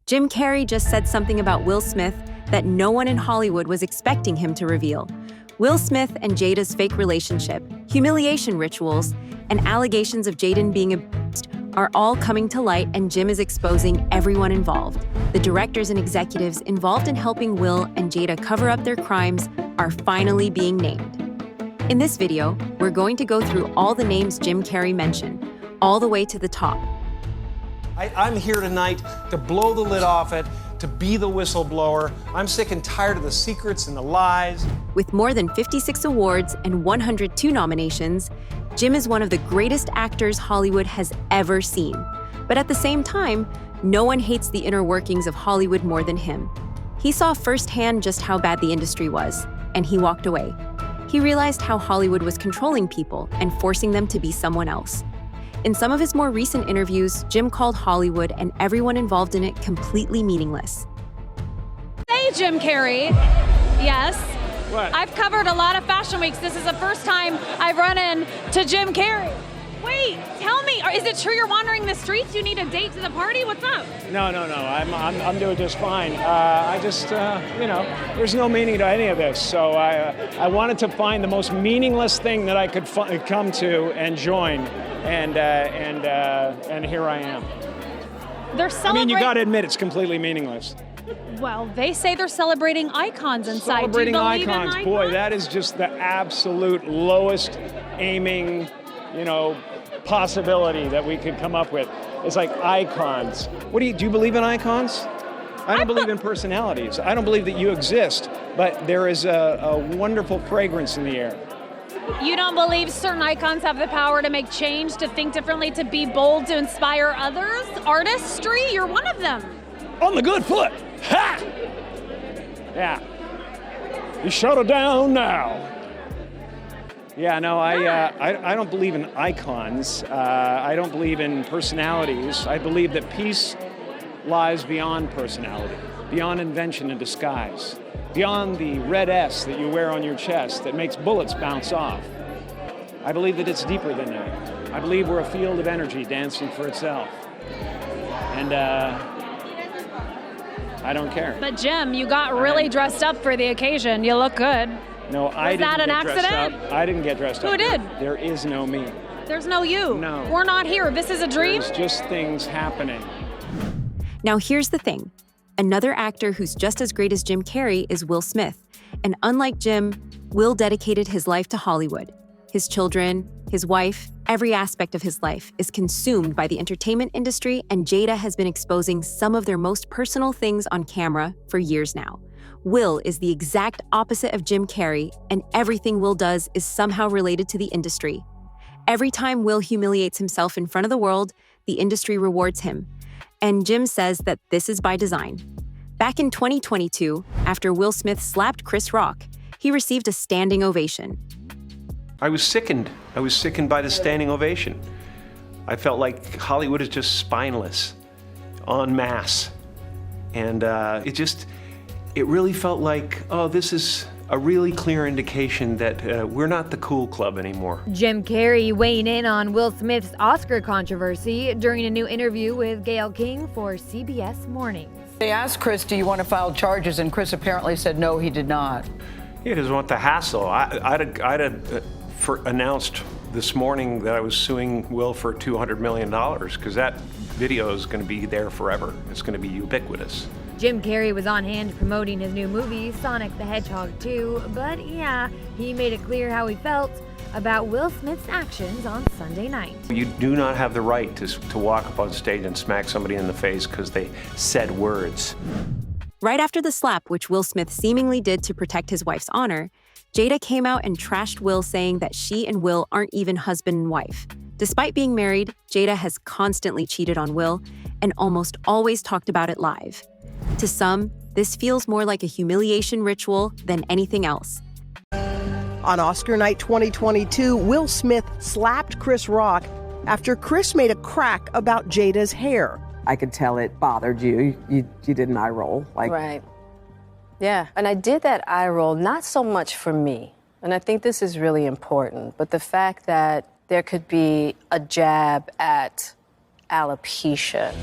Jim Carrey just said something about Will Smith that no one in Hollywood was expecting him to reveal. Will Smith and Jada's fake relationship, humiliation rituals, and allegations of Jaden being abused are all coming to light, and Jim is exposing everyone involved. The directors and executives involved in helping Will and Jada cover up their crimes are finally being named. In this video, we're going to go through all the names Jim Carrey mentioned, all the way to the top. I'm here tonight to blow the lid off it, to be the whistleblower. I'm sick and tired of the secrets and the lies. With more than 56 awards and 102 nominations, Jim is one of the greatest actors Hollywood has ever seen. But at the same time, no one hates the inner workings of Hollywood more than him. He saw firsthand just how bad the industry was, and he walked away. He realized how Hollywood was controlling people and forcing them to be someone else. In some of his more recent interviews, Jim called Hollywood and everyone involved in it completely meaningless. Hey, Jim Carrey. Yes. What? I've covered a lot of fashion weeks. This is the first time I've run into Jim Carrey. Wait, tell me, is it true you're wandering the streets? You need a date to the party? What's up? No. I'm doing just fine. I just, there's no meaning to any of this. So I wanted to find the most meaningless thing that I could come to and join, and here I am. They're celebrating. I mean, you got to admit it's completely meaningless. Well, they say they're celebrating icons inside. Celebrating Do you believe icons, in boy, that is just the absolute lowest aiming, possibility that we could come up with. It's like icons. Do you believe in icons? I don't believe in personalities. I don't believe that you exist, but there is a wonderful fragrance in the air. You don't believe certain icons have the power to make change, to think differently, to be bold, to inspire others? Artistry, you're one of them. On the good foot. Ha! Yeah. You shut her down now. Yeah, no, I don't believe in icons. I don't believe in personalities. I believe that peace lies beyond personality, beyond invention and disguise, beyond the red S that you wear on your chest that makes bullets bounce off. I believe that it's deeper than that. I believe we're a field of energy dancing for itself. And I don't care. But Jim, you got really dressed up for the occasion. You look good. No, I didn't that an get dressed accident? up. I didn't get dressed up. Who did? There is no me. There's no you. No. We're not here. This is a dream. There's just things happening. Now here's the thing. Another actor who's just as great as Jim Carrey is Will Smith. And unlike Jim, Will dedicated his life to Hollywood. His children, his wife, every aspect of his life is consumed by the entertainment industry, and Jada has been exposing some of their most personal things on camera for years now. Will is the exact opposite of Jim Carrey, and everything Will does is somehow related to the industry. Every time Will humiliates himself in front of the world, the industry rewards him. And Jim says that this is by design. Back in 2022, after Will Smith slapped Chris Rock, he received a standing ovation. I was sickened. I was sickened by the standing ovation. I felt like Hollywood is just spineless, en masse. And it really felt like, oh, this is a really clear indication that we're not the cool club anymore. Jim Carrey weighing in on Will Smith's Oscar controversy during a new interview with Gayle King for CBS Mornings. They asked Chris, do you want to file charges? And Chris apparently said no, he did not. He doesn't want the hassle. I'd announced this morning that I was suing Will for $200 million because that video is going to be there forever. It's going to be ubiquitous. Jim Carrey was on hand promoting his new movie, Sonic the Hedgehog 2, but yeah, he made it clear how he felt about Will Smith's actions on Sunday night. You do not have the right to walk up on stage and smack somebody in the face because they said words. Right after the slap, which Will Smith seemingly did to protect his wife's honor, Jada came out and trashed Will, saying that she and Will aren't even husband and wife. Despite being married, Jada has constantly cheated on Will and almost always talked about it live. To some, this feels more like a humiliation ritual than anything else. On Oscar night 2022, Will Smith slapped Chris Rock after Chris made a crack about Jada's hair. I could tell it bothered you. You did an eye roll. Right. Yeah, and I did that eye roll not so much for me, and I think this is really important, but the fact that there could be a jab at alopecia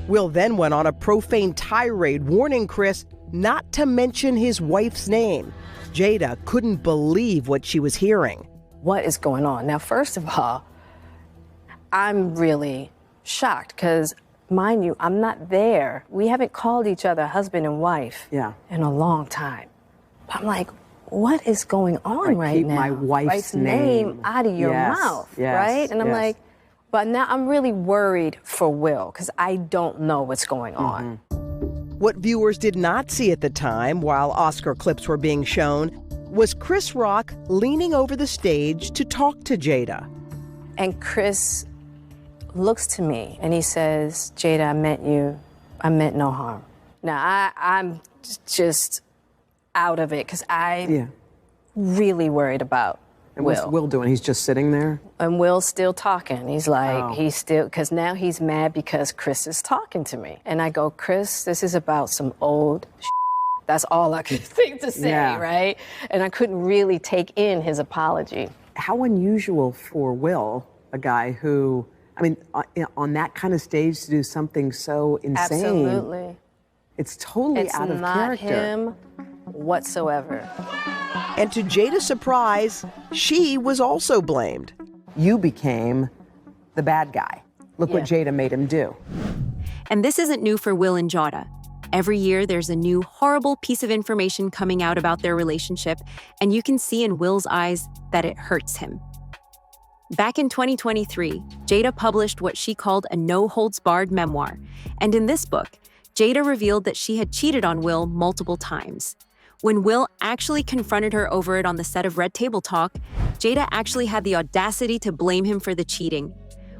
Will then went on a profane tirade warning Chris not to mention his wife's name. Jada couldn't believe what she was hearing. What is going on? Now, first of all, I'm really shocked because, mind you, I'm not there. We haven't called each other husband and wife in a long time. But I'm like, what is going on right keep now? my wife's name out of your mouth, right? And I'm like, but now I'm really worried for Will because I don't know what's going on. What viewers did not see at the time, while Oscar clips were being shown, was Chris Rock leaning over the stage to talk to Jada. And Chris looks to me and he says, Jada, I meant no harm. Now, I'm just out of it because I'm really worried about And Will. what's Will doing? He's just sitting there? And Will's still talking. He's like, because now he's mad because Chris is talking to me. And I go, Chris, this is about some old shit. That's all I could think to say, right? And I couldn't really take in his apology. How unusual for Will, a guy who, I mean, on that kind of stage to do something so insane. Absolutely. It's totally out of character. It's not him whatsoever. And to Jada's surprise, she was also blamed. You became the bad guy. Look what Jada made him do. And this isn't new for Will and Jada. Every year, there's a new horrible piece of information coming out about their relationship, and you can see in Will's eyes that it hurts him. Back in 2023, Jada published what she called a no-holds-barred memoir, and in this book, Jada revealed that she had cheated on Will multiple times. When Will actually confronted her over it on the set of Red Table Talk, Jada actually had the audacity to blame him for the cheating.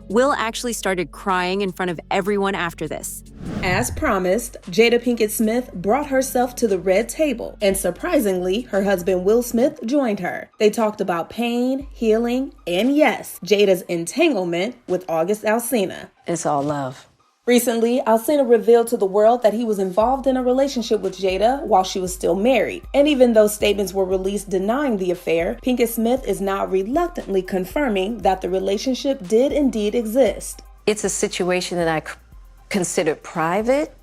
Will actually started crying in front of everyone after this. As promised, Jada Pinkett Smith brought herself to the red table, and surprisingly, her husband Will Smith joined her. They talked about pain, healing, and yes, Jada's entanglement with August Alsina. It's all love. Recently, Alsina revealed to the world that he was involved in a relationship with Jada while she was still married. And even though statements were released denying the affair, Pinkett Smith is now reluctantly confirming that the relationship did indeed exist. It's a situation that I consider private.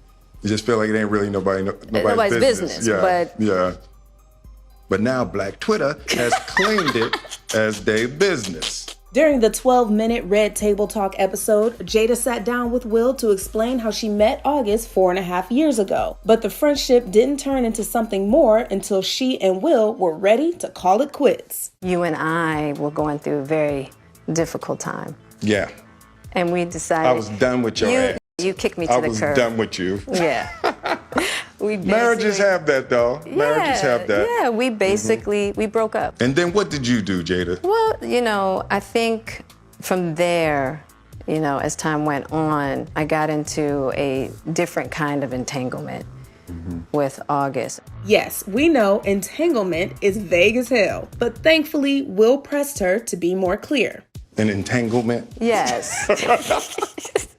You just feel like it ain't really nobody's business. But now Black Twitter has claimed it as their business. During the 12-minute Red Table Talk episode, Jada sat down with Will to explain how she met August 4.5 years ago. But the friendship didn't turn into something more until she and Will were ready to call it quits. You and I were going through a very difficult time. Yeah. And we decided... I was done with your ass. You kicked me to the curb. I was done with you. Yeah. Marriages have that, though. Marriages have that. Yeah, we basically, we broke up. And then what did you do, Jada? Well, I think from there, as time went on, I got into a different kind of entanglement with August. Yes, we know entanglement is vague as hell, but thankfully, Will pressed her to be more clear. An entanglement? Yes.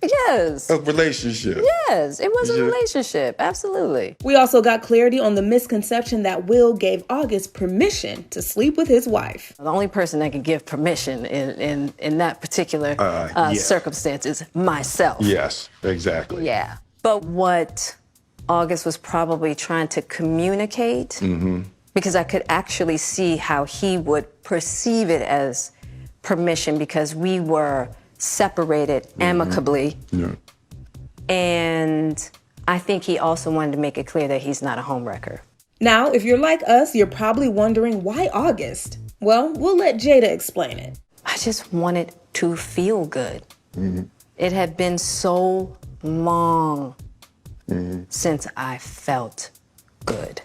Yes. A relationship? Yes, it was a relationship, absolutely. We also got clarity on the misconception that Will gave August permission to sleep with his wife. The only person that can give permission in that particular circumstance is myself. Yes, exactly. Yeah. But what August was probably trying to communicate, because I could actually see how he would perceive it as permission because we were separated amicably. Yeah. And I think he also wanted to make it clear that he's not a homewrecker. Now, if you're like us, you're probably wondering why August? Well, we'll let Jada explain it. I just wanted to feel good. It had been so long since I felt good.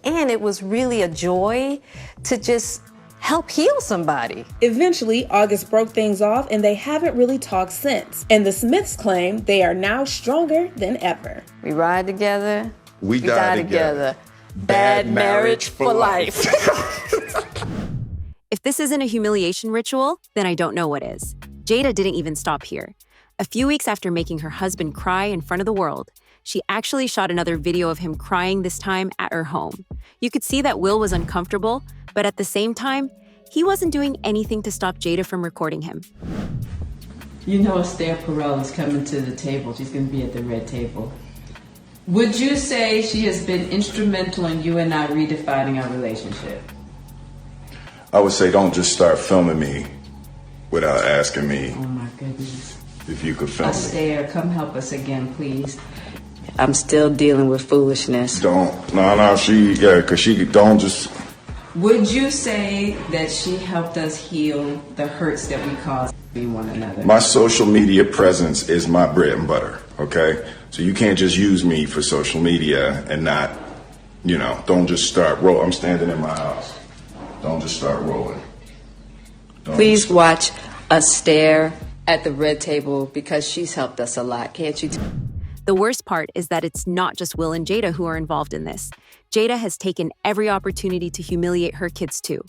And it was really a joy to just help heal somebody. Eventually, August broke things off and they haven't really talked since. And the Smiths claim they are now stronger than ever. We ride together. We die together. Bad marriage for life. If this isn't a humiliation ritual, then I don't know what is. Jada didn't even stop here. A few weeks after making her husband cry in front of the world, she actually shot another video of him crying, this time at her home. You could see that Will was uncomfortable, but at the same time, he wasn't doing anything to stop Jada from recording him. You know Esther Perel is coming to the table. She's going to be at the red table. Would you say she has been instrumental in you and I redefining our relationship? I would say don't just start filming me without asking me. Oh my goodness. If you could film me. Esther, come help us again, please. I'm still dealing with foolishness. Because she don't just. Would you say that she helped us heal the hurts that we caused one another? My social media presence is my bread and butter, okay? So you can't just use me for social media and not, don't just start rolling. I'm standing in my house. Don't just start rolling. Please watch us stare at the red table because she's helped us a lot, can't you? The worst part is that it's not just Will and Jada who are involved in this. Jada has taken every opportunity to humiliate her kids too.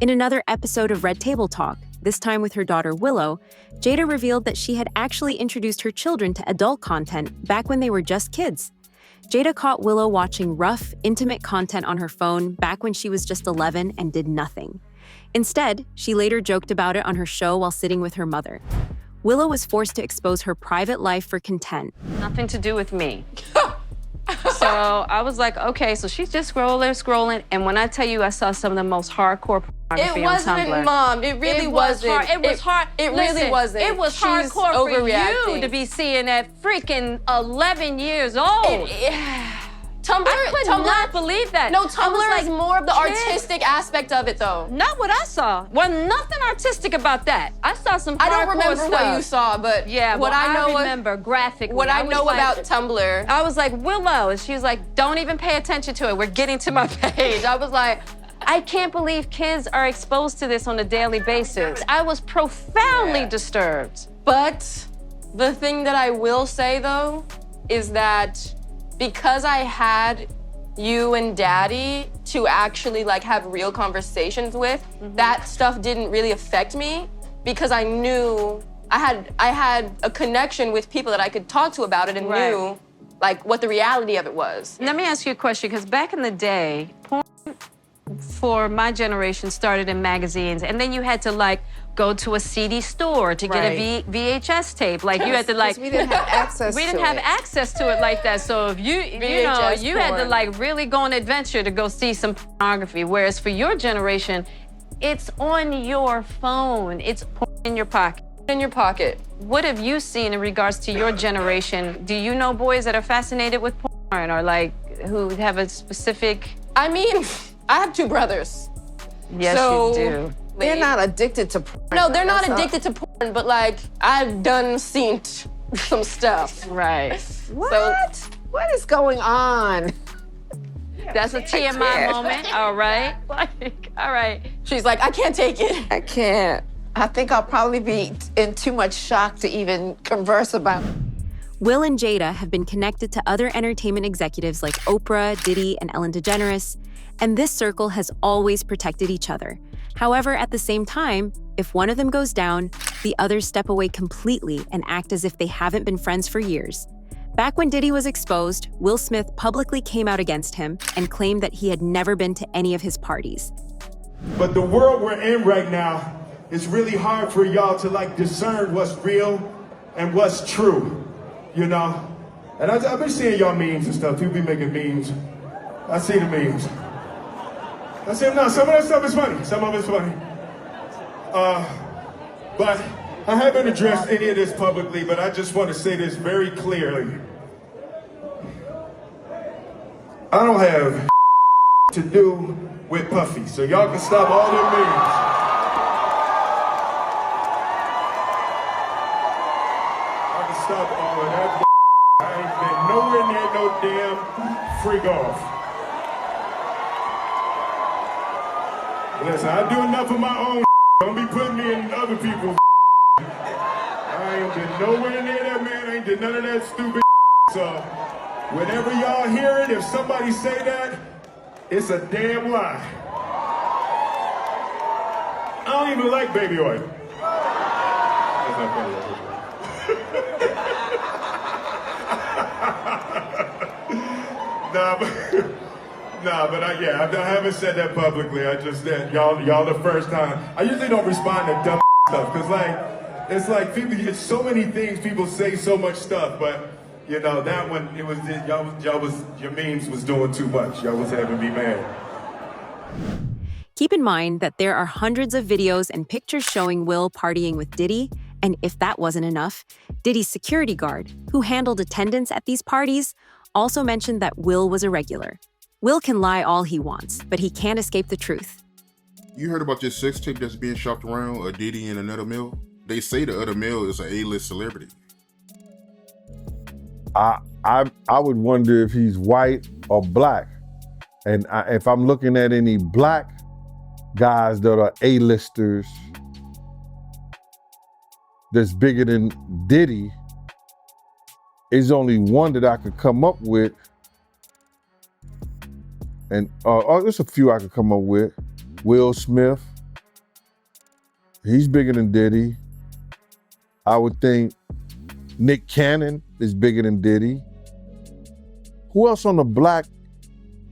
In another episode of Red Table Talk, this time with her daughter Willow, Jada revealed that she had actually introduced her children to adult content back when they were just kids. Jada caught Willow watching rough, intimate content on her phone back when she was just 11 and did nothing. Instead, she later joked about it on her show while sitting with her mother. Willow was forced to expose her private life for content. Nothing to do with me. So I was like, okay, so she's just scrolling, and when I tell you I saw some of the most hardcore pornography on Tumblr. It wasn't, Mom. It really wasn't. It was hard. It really wasn't. It was hardcore for you to be seeing at freaking 11 years old. Tumblr, I could not believe that. No, Tumblr is more of the artistic aspect of it, though. Not what I saw. Well, nothing artistic about that. I saw some hardcore I don't remember stuff. what you saw, but yeah, what I know remember graphically. What I know about Tumblr. I was like, Willow, and she was like, don't even pay attention to it. We're getting to my page. I was like, I can't believe kids are exposed to this on a daily basis. I was profoundly disturbed. But the thing that I will say, though, is that because I had you and Daddy to actually have real conversations with, that stuff didn't really affect me because I knew I had a connection with people that I could talk to about it and knew what the reality of it was. Let me ask you a question, because back in the day, porn for my generation started in magazines, and then you had to go to a CD store to get a VHS tape. You had to we didn't have access we didn't have access to it like that. So if you had to really go on an adventure to go see some pornography. Whereas for your generation, it's on your phone. It's in your pocket. In your pocket. What have you seen in regards to your generation? Do you know boys that are fascinated with porn or who have a specific? I mean, I have 2 brothers. Yes, you do. They're not addicted to porn. No, they're not addicted to porn, but I've seen some stuff. Right. What? What is going on? That's a TMI moment. All right. All right. She's like, I can't take it. I can't. I think I'll probably be in too much shock to even converse about it. Will and Jada have been connected to other entertainment executives like Oprah, Diddy, and Ellen DeGeneres, and this circle has always protected each other. However, at the same time, if one of them goes down, the others step away completely and act as if they haven't been friends for years. Back when Diddy was exposed, Will Smith publicly came out against him and claimed that he had never been to any of his parties. But the world we're in right now, it's really hard for y'all to discern what's real and what's true, And I've been seeing y'all memes and stuff. People be making memes. I see the memes. I say, no, some of that stuff is funny. Some of it's funny. But I haven't addressed any of this publicly, but I just want to say this very clearly. I don't have to do with Puffy, so y'all can stop all them memes. I can stop all of that. I ain't been nowhere near no damn freak off. Listen, I do enough of my own. Don't be putting me in other people's. I ain't been nowhere near that man. I ain't did none of that stupid. So, whenever y'all hear it, if somebody say that, it's a damn lie. I don't even like baby oil. But I haven't said that publicly. I just said y'all the first time. I usually don't respond to dumb stuff because It's like people, it's so many things, people say so much stuff, but you know, that one, it was, your memes was doing too much. Y'all was having me mad. Keep in mind that there are hundreds of videos and pictures showing Will partying with Diddy, and if that wasn't enough, Diddy's security guard, who handled attendance at these parties, also mentioned that Will was a regular. Will can lie all he wants, but he can't escape the truth. You heard about this sex tape that's being shopped around, a Diddy and another male? They say the other male is an A-list celebrity. I would wonder if he's white or black. And if I'm looking at any black guys that are A-listers that's bigger than Diddy, is only one that I could come up with. And there's a few I could come up with. Will Smith, he's bigger than Diddy. I would think Nick Cannon is bigger than Diddy. Who else on the black,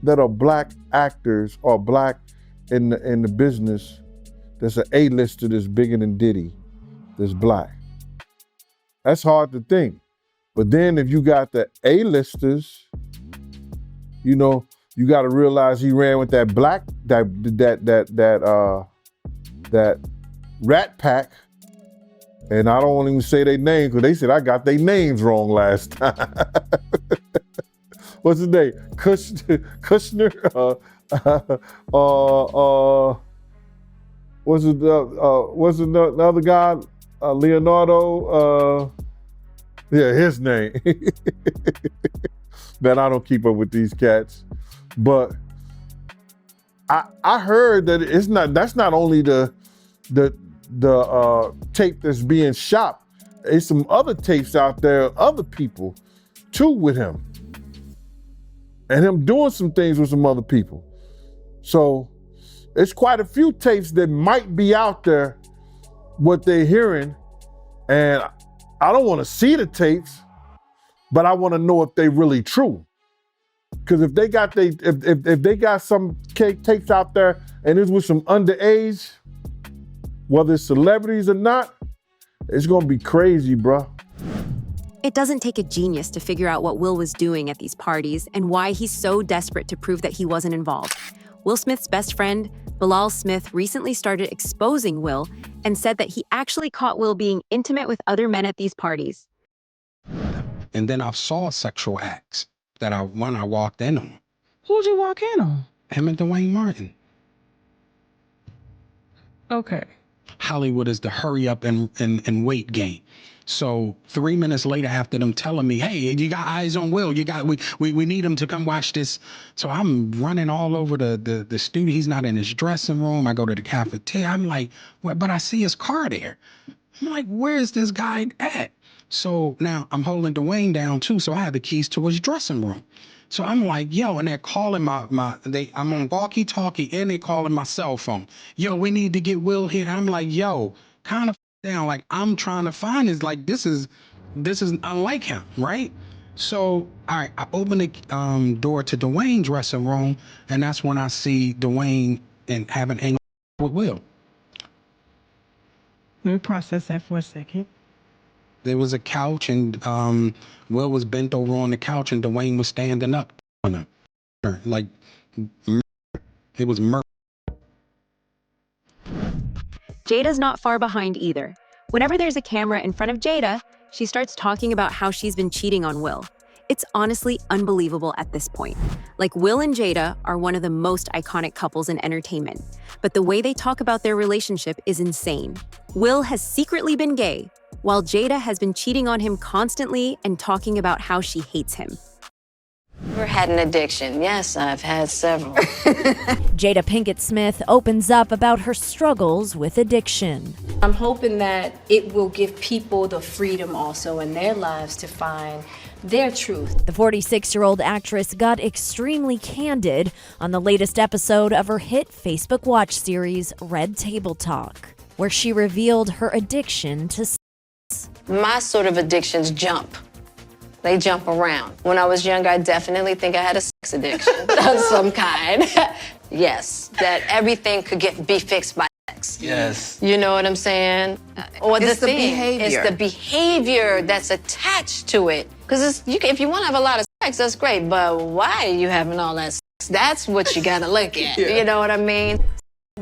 that are black actors or black in the business that's an A-lister that's bigger than Diddy, that's black? That's hard to think. But then if you got the A-listers, you know, you got to realize he ran with that black, that Rat Pack. And I don't want to even say their name because they said I got their names wrong last time. What's his name? Kushner? What's the other guy? Leonardo? Yeah, his name. Man, I don't keep up with these cats. But I heard that that's not only the tape that's being shopped. There's some other tapes out there, other people too with him. And him doing some things with some other people. So it's quite a few tapes that might be out there, what they're hearing. And I don't want to see the tapes, but I want to know if they're really true. Because if they got if they got some tapes out there and it's with some underage, whether it's celebrities or not, it's gonna be crazy, bro. It doesn't take a genius to figure out what Will was doing at these parties and why he's so desperate to prove that he wasn't involved. Will Smith's best friend, Bilal Smith, recently started exposing Will and said that he actually caught Will being intimate with other men at these parties. And then I saw sexual acts when I walked in on. Who'd you walk in on? Him and Dwayne Martin. Okay. Hollywood is the hurry up and wait game. So 3 minutes later, after them telling me, hey, you got eyes on Will, we need him to come watch this. So I'm running all over the studio. He's not in his dressing room. I go to the cafeteria. I'm like, well, but I see his car there. I'm like, where is this guy at? So now I'm holding Dwayne down too. So I have the keys to his dressing room. So I'm like, yo, and they're calling I'm on walkie-talkie and they're calling my cell phone. Yo, we need to get Will here. I'm like, yo, kind of down. Like, I'm trying to find this. Like, this is unlike him, right? So, all right, I open the door to Dwayne's dressing room, and that's when I see Dwayne and having anger with Will. Let me process that for a second. There was a couch, and Will was bent over on the couch, and Dwayne was standing up on him. Like, it was murder. Jada's not far behind either. Whenever there's a camera in front of Jada, she starts talking about how she's been cheating on Will. It's honestly unbelievable at this point. Like, Will and Jada are one of the most iconic couples in entertainment, but the way they talk about their relationship is insane. Will has secretly been gay, while Jada has been cheating on him constantly and talking about how she hates him. Ever had an addiction? Yes, I've had several. Jada Pinkett Smith opens up about her struggles with addiction. I'm hoping that it will give people the freedom also in their lives to find their truth. The 46-year-old actress got extremely candid on the latest episode of her hit Facebook Watch series, Red Table Talk, where she revealed her addiction to sex. My sort of addictions jump. They jump around. When I was young, I definitely think I had a sex addiction of some kind. Yes, that everything could be fixed by sex. sex. Yes. You know what I'm saying? Or It's the thing. behavior. It's the behavior that's attached to it. Because if you want to have a lot of sex, that's great. But why are you having all that sex? That's what you got to look at. You know what I mean?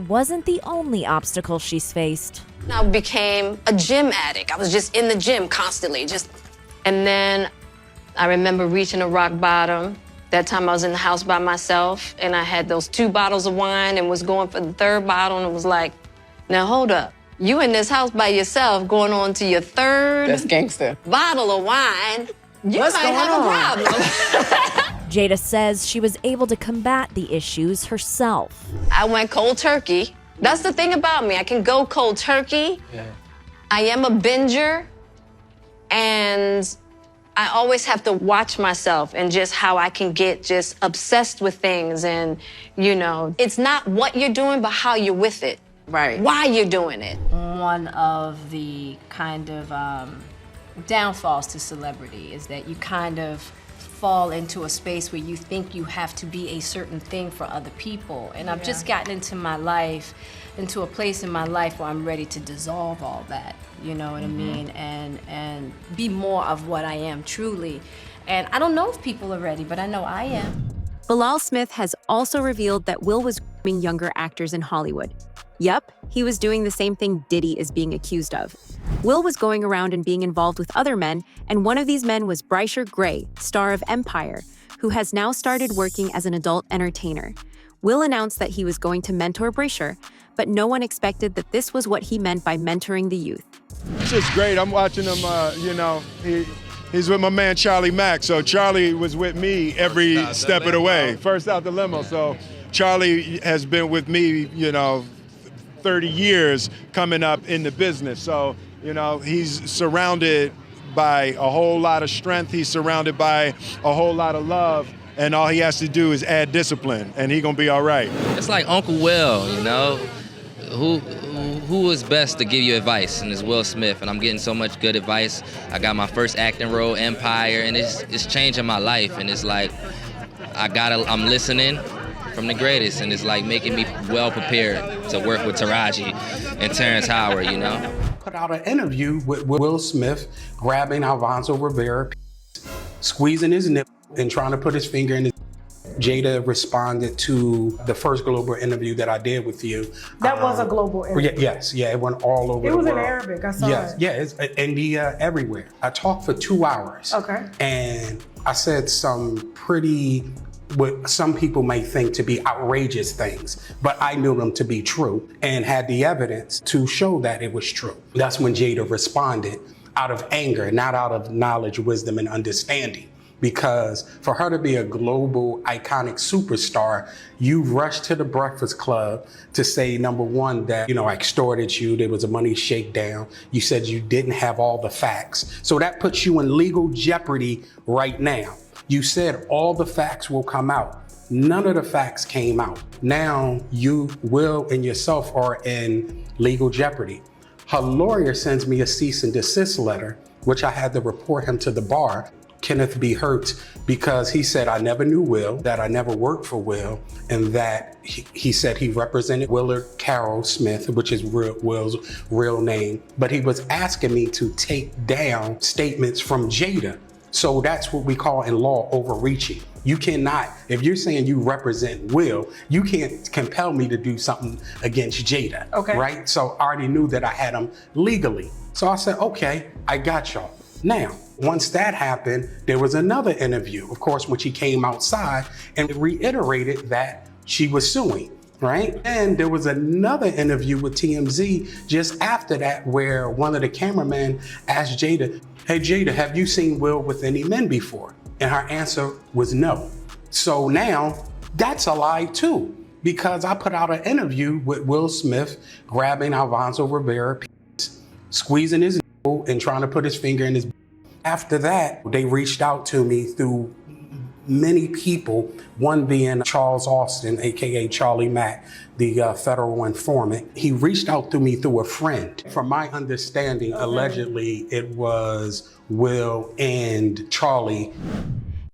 Wasn't the only obstacle she's faced. I became a gym addict. I was just in the gym constantly. And then I remember reaching a rock bottom. That time I was in the house by myself, and I had those 2 bottles of wine and was going for the 3rd bottle, and it was like, now hold up. You in this house by yourself going on to your 3rd That's gangster. bottle of wine. You What's might going have on? a problem. Jada says she was able to combat the issues herself. I went cold turkey. That's the thing about me. I can go cold turkey. Yeah. I am a binger, and I always have to watch myself and just how I can get just obsessed with things. And, you know, it's not what you're doing, but how you're with it. Right. Why you're doing it. One of the kind of downfalls to celebrity is that you kind of fall into a space where you think you have to be a certain thing for other people. And I've just gotten into a place in my life where I'm ready to dissolve all that, you know what I mean? And be more of what I am truly. And I don't know if people are ready, but I know I am. Bilal Smith has also revealed that Will was grooming younger actors in Hollywood. Yup, he was doing the same thing Diddy is being accused of. Will was going around and being involved with other men, and one of these men was Brysher Gray, star of Empire, who has now started working as an adult entertainer. Will announced that he was going to mentor Brysher, but no one expected that this was what he meant by mentoring the youth. It's just great. I'm watching him, he's with my man Charlie Mack. So Charlie was with me every step of the way. First out the limo. So Charlie has been with me, 30 years coming up in the business. So, he's surrounded by a whole lot of strength. He's surrounded by a whole lot of love. And all he has to do is add discipline, and he's gonna be all right. It's like Uncle Will, Who is best to give you advice? And it's Will Smith, and I'm getting so much good advice. I got my first acting role, Empire, and it's changing my life. And it's like I'm listening from the greatest, and it's like making me well prepared to work with Taraji and Terrence Howard, Put out an interview with Will Smith grabbing Alfonso Rivera, squeezing his nipple and trying to put his finger in his. Jada responded to the first global interview that I did with you. That was a global interview. Yes, it went all over the world. It was in Arabic, I saw it. Yeah, it's India, everywhere. I talked for 2 hours. Okay. And I said some pretty, what some people may think to be outrageous things, but I knew them to be true and had the evidence to show that it was true. That's when Jada responded out of anger, not out of knowledge, wisdom, and understanding. Because for her to be a global iconic superstar, you rushed to the Breakfast Club to say, number one, that, I extorted you, there was a money shakedown. You said you didn't have all the facts. So that puts you in legal jeopardy right now. You said all the facts will come out. None of the facts came out. Now you, Will, and yourself are in legal jeopardy. Her lawyer sends me a cease and desist letter, which I had to report him to the bar. Kenneth B. Hurt, because he said I never knew Will, that I never worked for Will, and that he said he represented Willard Carroll Smith, which is Will's real name, but he was asking me to take down statements from Jada. So that's what we call in law overreaching. You cannot, if you're saying you represent Will, you can't compel me to do something against Jada, right? So I already knew that I had him legally. So I said, okay, I got y'all. Now, once that happened, there was another interview, of course, when she came outside and reiterated that she was suing, right? And there was another interview with TMZ just after that where one of the cameramen asked Jada, hey, Jada, have you seen Will with any men before? And her answer was no. So now that's a lie too, because I put out an interview with Will Smith grabbing Alfonso Rivera, squeezing his nipple and trying to put his finger in his. After that, they reached out to me through many people, one being Charles Austin, AKA Charlie Mack, the federal informant. He reached out to me through a friend. From my understanding, allegedly, it was Will and Charlie.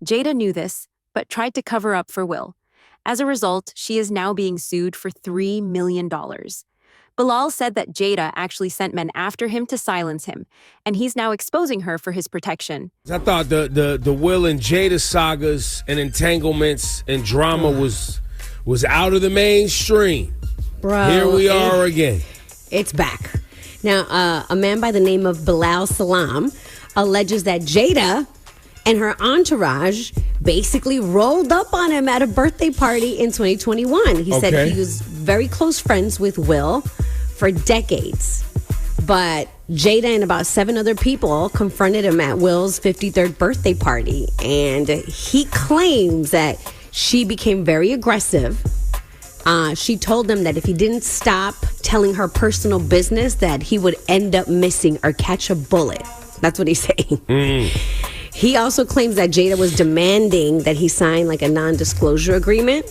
Jada knew this, but tried to cover up for Will. As a result, she is now being sued for $3 million. Bilal said that Jada actually sent men after him to silence him, and he's now exposing her for his protection. I thought the Will and Jada sagas and entanglements and drama was out of the mainstream. Bro, here we are again. It's back. Now, a man by the name of Bilal Salam alleges that Jada and her entourage basically rolled up on him at a birthday party in 2021. He said he was very close friends with Will for decades. But Jada and about 7 other people confronted him at Will's 53rd birthday party. And he claims that she became very aggressive. She told him that if he didn't stop telling her personal business, that he would end up missing or catch a bullet. That's what he's saying. He also claims that Jada was demanding that he sign like a non-disclosure agreement.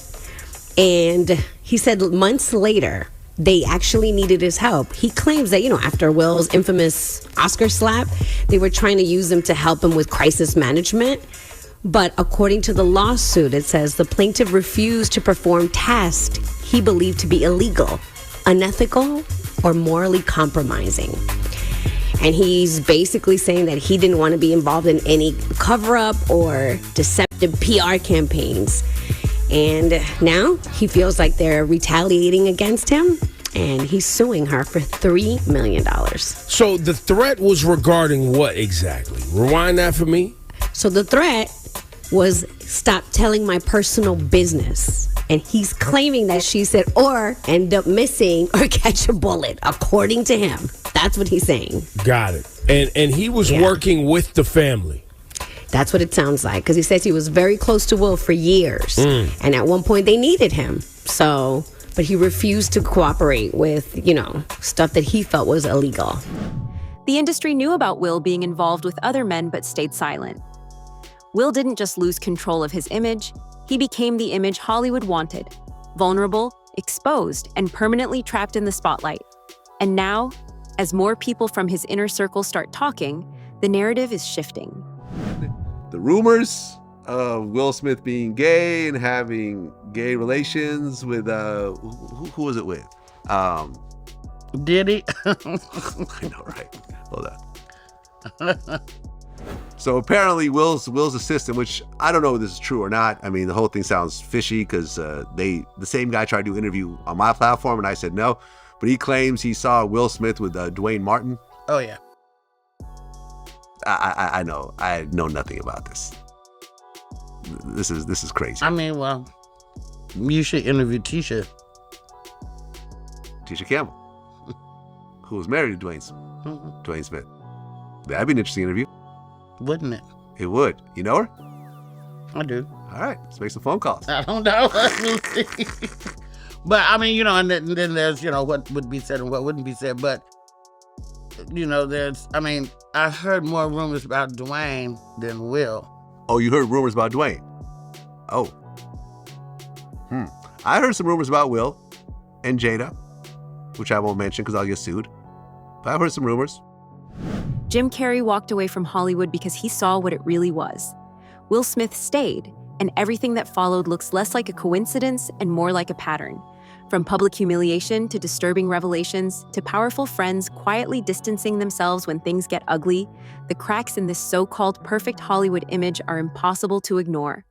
And he said months later, they actually needed his help. He claims that, after Will's infamous Oscar slap, they were trying to use him to help him with crisis management. But according to the lawsuit, it says the plaintiff refused to perform tasks he believed to be illegal, unethical, or morally compromising. And he's basically saying that he didn't want to be involved in any cover-up or deceptive PR campaigns. And now he feels like they're retaliating against him, and he's suing her for $3 million. So the threat was regarding what exactly? Rewind that for me. So the threat was, stop telling my personal business. And he's claiming that she said, or end up missing or catch a bullet, according to him. That's what he's saying. Got it. And he was working with the family. That's what it sounds like, because he says he was very close to Will for years. And at one point they needed him. So, but he refused to cooperate with, stuff that he felt was illegal. The industry knew about Will being involved with other men but stayed silent. Will didn't just lose control of his image, he became the image Hollywood wanted: vulnerable, exposed, and permanently trapped in the spotlight. And now, as more people from his inner circle start talking, the narrative is shifting. The rumors of Will Smith being gay and having gay relations with, who was it with? Diddy. I know, right? Hold on. So apparently Will's assistant, which I don't know if this is true or not. I mean, the whole thing sounds fishy because the same guy tried to interview on my platform and I said no. But he claims he saw Will Smith with Dwayne Martin. Oh, yeah. I know. I know nothing about this. This is crazy. I mean, well, you should interview Tisha Campbell, who was married to Dwayne Smith. That'd be an interesting interview. Wouldn't it? It would. You know her? I do. All right, let's make some phone calls. I don't know. But I mean, and then there's, what would be said and what wouldn't be said. But, I heard more rumors about Dwayne than Will. Oh, you heard rumors about Dwayne? Oh. I heard some rumors about Will and Jada, which I won't mention because I'll get sued. But I've heard some rumors. Jim Carrey walked away from Hollywood because he saw what it really was. Will Smith stayed, and everything that followed looks less like a coincidence and more like a pattern. From public humiliation to disturbing revelations to powerful friends quietly distancing themselves when things get ugly, the cracks in this so-called perfect Hollywood image are impossible to ignore.